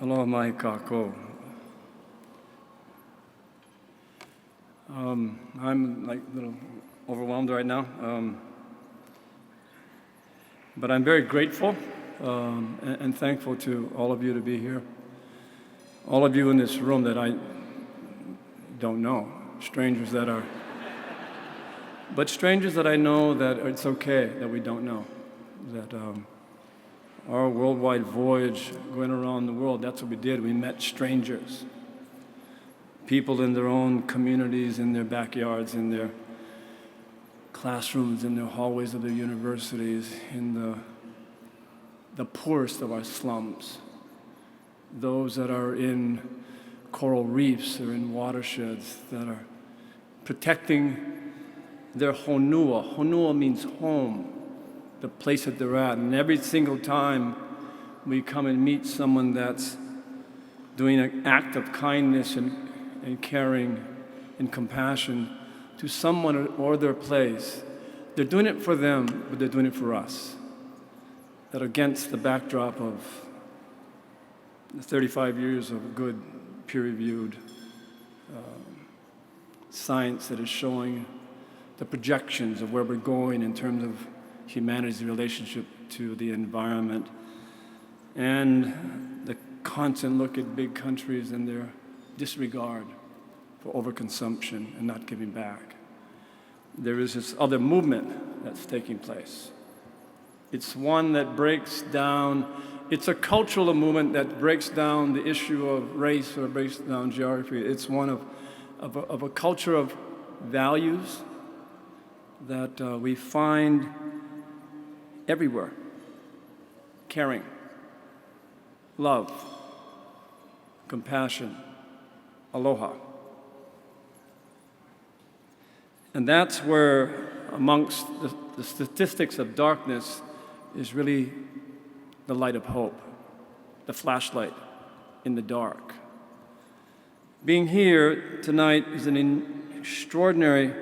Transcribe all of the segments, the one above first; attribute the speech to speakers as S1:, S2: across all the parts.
S1: Aloha mai kako. I'm like a little overwhelmed right now, but I'm very grateful and thankful to all of you to be here. All of you in this room that I don't know, strangers that are, but strangers that I know that it's okay that we don't know, that our worldwide voyage going around the world, that's what we did. We met strangers, people in their own communities, in their backyards, in their classrooms, in their hallways of their universities, in the poorest of our slums, those that are in coral reefs or in watersheds that are protecting their honua. Honua means home, the place that they're at. And every single time we come and meet someone that's doing an act of kindness and caring and compassion to someone or their place, they're doing it for them, but they're doing it for us. That against the backdrop of the 35 years of good, peer-reviewed science that is showing the projections of where we're going in terms of humanity's relationship to the environment, and the constant look at big countries and their disregard for overconsumption and not giving back. There is this other movement that's taking place. It's one that breaks down, it's a cultural movement that breaks down the issue of race or breaks down geography. It's one of a culture of values that we find everywhere. Caring, love, compassion, aloha. And that's where, amongst the statistics of darkness, is really the light of hope, the flashlight in the dark. Being here tonight is an extraordinary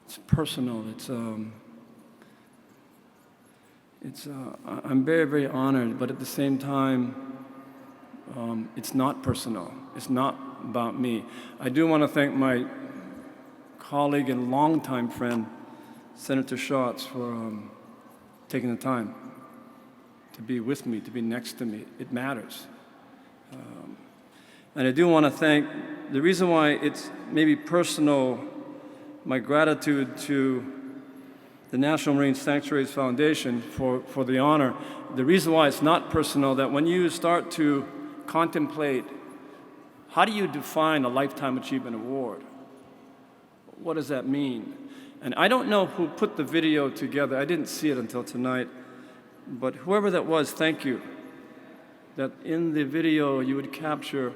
S1: it's personal. I'm very, very honored, but at the same time, it's not personal. It's not about me. I do want to thank my colleague and longtime friend, Senator Schatz, for taking the time to be with me, to be next to me. It matters. And I do want to thank, the reason why it's maybe personal, my gratitude to the National Marine Sanctuaries Foundation for the honor. The reason why it's not personal, that when you start to contemplate, how do you define a Lifetime Achievement Award? What does that mean? And I don't know who put the video together. I didn't see it until tonight. But whoever that was, thank you. That in the video you would capture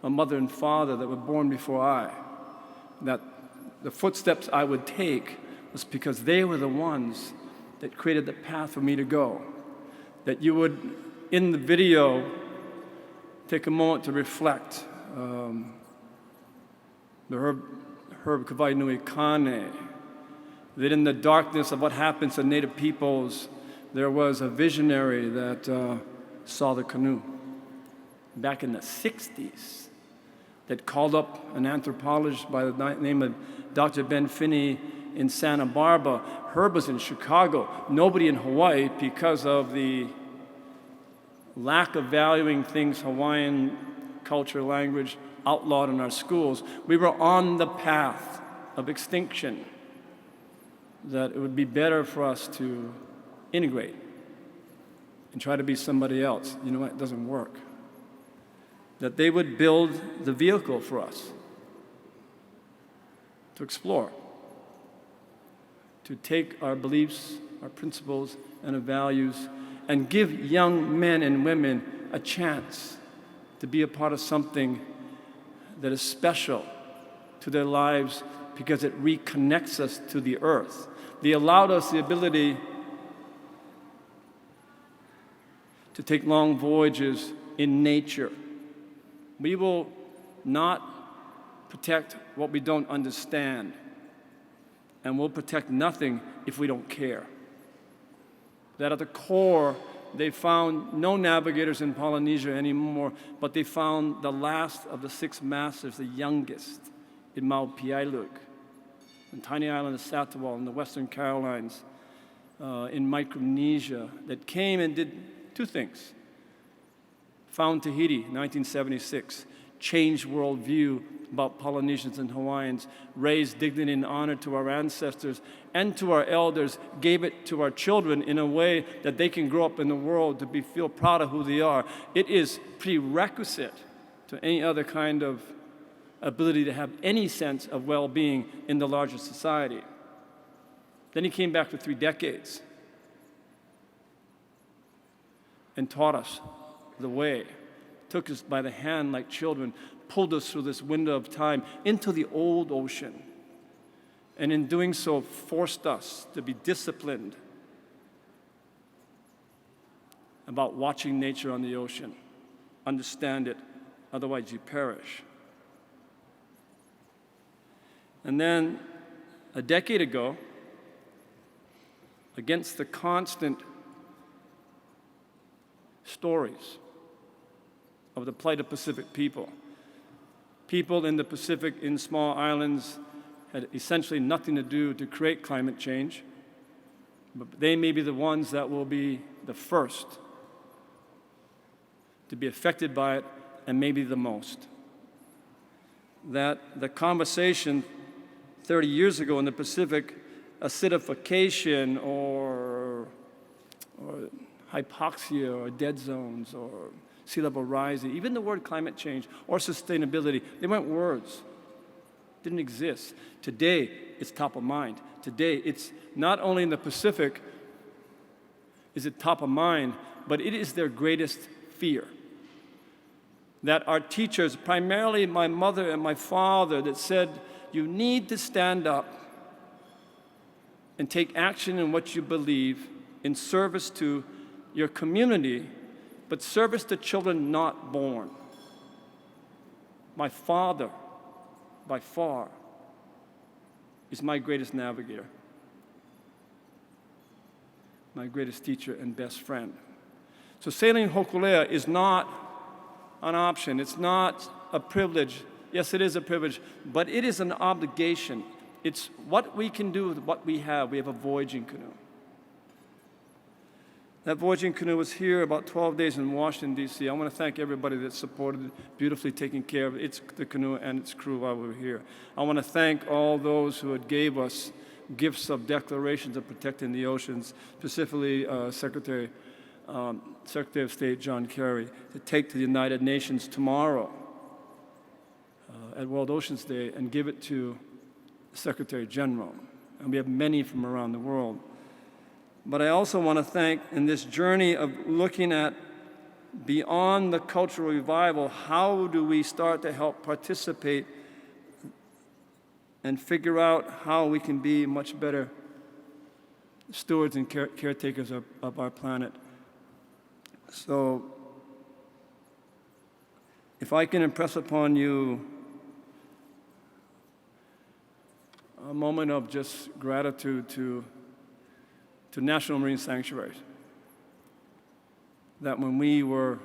S1: a mother and father that were born before I. That the footsteps I would take was because they were the ones that created the path for me to go. That you would, in the video, take a moment to reflect. The Herb Kawai Kane, that in the darkness of what happens to Native peoples, there was a visionary that saw the canoe back in the 60s that called up an anthropologist by the name of Dr. Ben Finney in Santa Barbara. Herb was in Chicago. Nobody in Hawaii, because of the lack of valuing things Hawaiian culture, language, outlawed in our schools, we were on the path of extinction, that it would be better for us to integrate and try to be somebody else. You know what? It doesn't work. That they would build the vehicle for us to explore, to take our beliefs, our principles, and our values, and give young men and women a chance to be a part of something that is special to their lives because it reconnects us to the earth. They allowed us the ability to take long voyages in nature. We will not protect what we don't understand. and we'll protect nothing if we don't care. That at the core, they found no navigators in Polynesia anymore, but they found the last of the 6 masters, the youngest, in Maupiailuk, the tiny island of Satawal in the Western Carolines, in Micronesia, that came and did 2 things. Found Tahiti, 1976, changed worldview about Polynesians and Hawaiians, raised dignity and honor to our ancestors and to our elders, gave it to our children in a way that they can grow up in the world to feel proud of who they are. It is prerequisite to any other kind of ability to have any sense of well-being in the larger society. Then he came back for 3 decades and taught us the way, took us by the hand like children, pulled us through this window of time into the old ocean, and in doing so forced us to be disciplined about watching nature on the ocean. Understand it, otherwise you perish. And then a decade ago, against the constant stories of the plight of Pacific people, people in the Pacific, in small islands, had essentially nothing to do to create climate change, but they may be the ones that will be the first to be affected by it, and maybe the most. That the conversation 30 years ago in the Pacific, acidification or hypoxia or dead zones or sea level rising, even the word climate change or sustainability, they weren't words, didn't exist. Today, it's top of mind. Today, it's not only in the Pacific is it top of mind, but it is their greatest fear. That our teachers, primarily my mother and my father, that said, you need to stand up and take action in what you believe in service to your community, but service to children not born. My father, by far, is my greatest navigator, my greatest teacher and best friend. So sailing Hokulea is not an option. It's not a privilege. Yes, it is a privilege, but it is an obligation. It's what we can do with what we have. We have a voyaging canoe. That voyaging canoe was here about 12 days in Washington, D.C. I want to thank everybody that supported it, beautifully taking care of the canoe and its crew while we were here. I want to thank all those who had gave us gifts of declarations of protecting the oceans, specifically Secretary of State John Kerry, to take to the United Nations tomorrow at World Oceans Day and give it to the Secretary General. And we have many from around the world. But I also want to thank, in this journey of looking at beyond the cultural revival, how do we start to help participate and figure out how we can be much better stewards and caretakers of our planet. So, if I can impress upon you a moment of just gratitude to National Marine Sanctuaries, that when we were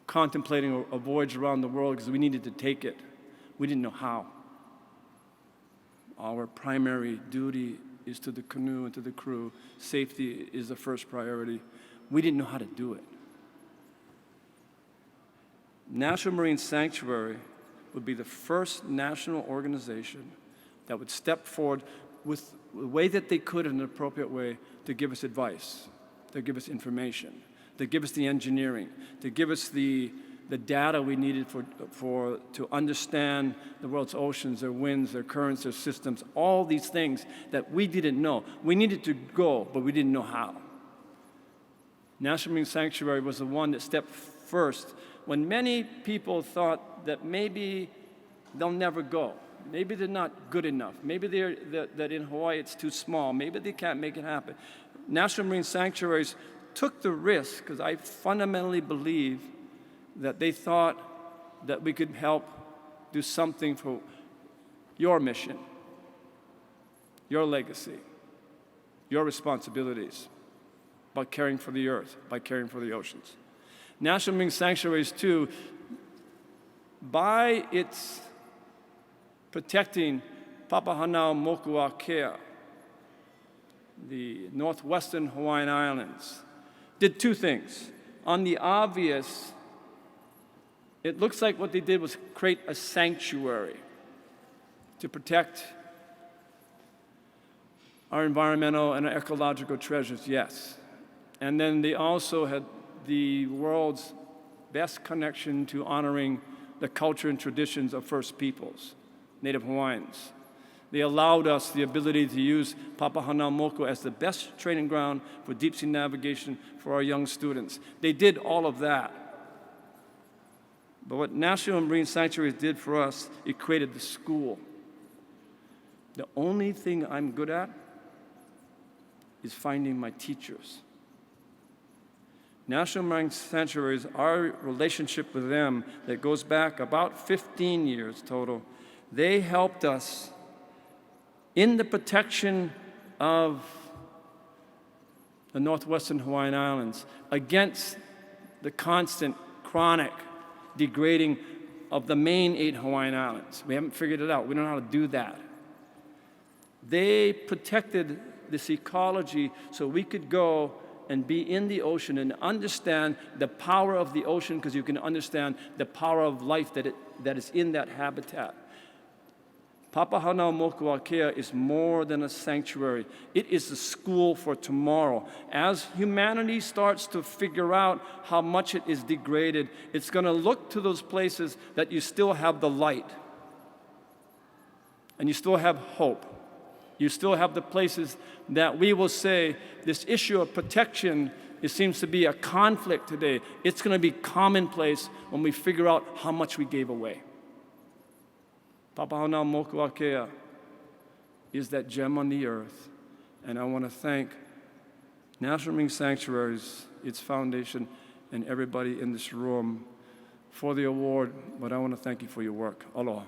S1: contemplating a voyage around the world because we needed to take it, we didn't know how. Our primary duty is to the canoe and to the crew. Safety is the first priority. We didn't know how to do it. National Marine Sanctuary would be the first national organization that would step forward with the way that they could in an appropriate way to give us advice, to give us information, to give us the engineering, to give us the data we needed to understand the world's oceans, their winds, their currents, their systems, all these things that we didn't know. We needed to go, but we didn't know how. National Marine Sanctuary was the one that stepped first when many people thought that maybe they'll never go. Maybe they're not good enough. Maybe that in Hawaii it's too small. Maybe they can't make it happen. National Marine Sanctuaries took the risk because I fundamentally believe that they thought that we could help do something for your mission, your legacy, your responsibilities by caring for the earth, by caring for the oceans. National Marine Sanctuaries, too, by its protecting Papahanaumokuakea, the northwestern Hawaiian Islands, did two things. On the obvious, it looks like what they did was create a sanctuary to protect our environmental and our ecological treasures, yes. And then they also had the world's best connection to honoring the culture and traditions of First Peoples, Native Hawaiians. They allowed us the ability to use Papahanaumoku as the best training ground for deep-sea navigation for our young students. They did all of that. But what National Marine Sanctuaries did for us, it created the school. The only thing I'm good at is finding my teachers. National Marine Sanctuaries, our relationship with them that goes back about 15 years total, they helped us in the protection of the northwestern Hawaiian Islands against the constant, chronic degrading of the main 8 Hawaiian Islands. We haven't figured it out. We don't know how to do that. They protected this ecology so we could go and be in the ocean and understand the power of the ocean, because you can understand the power of life that is in that habitat. Papahanaumokuakea is more than a sanctuary. It is a school for tomorrow. As humanity starts to figure out how much it is degraded, it's going to look to those places that you still have the light, and you still have hope. You still have the places that we will say, this issue of protection, it seems to be a conflict today. It's going to be commonplace when we figure out how much we gave away. Papahanaumokuakea is that gem on the earth, and I want to thank National Marine Sanctuaries, its foundation, and everybody in this room for the award, but I want to thank you for your work. Aloha.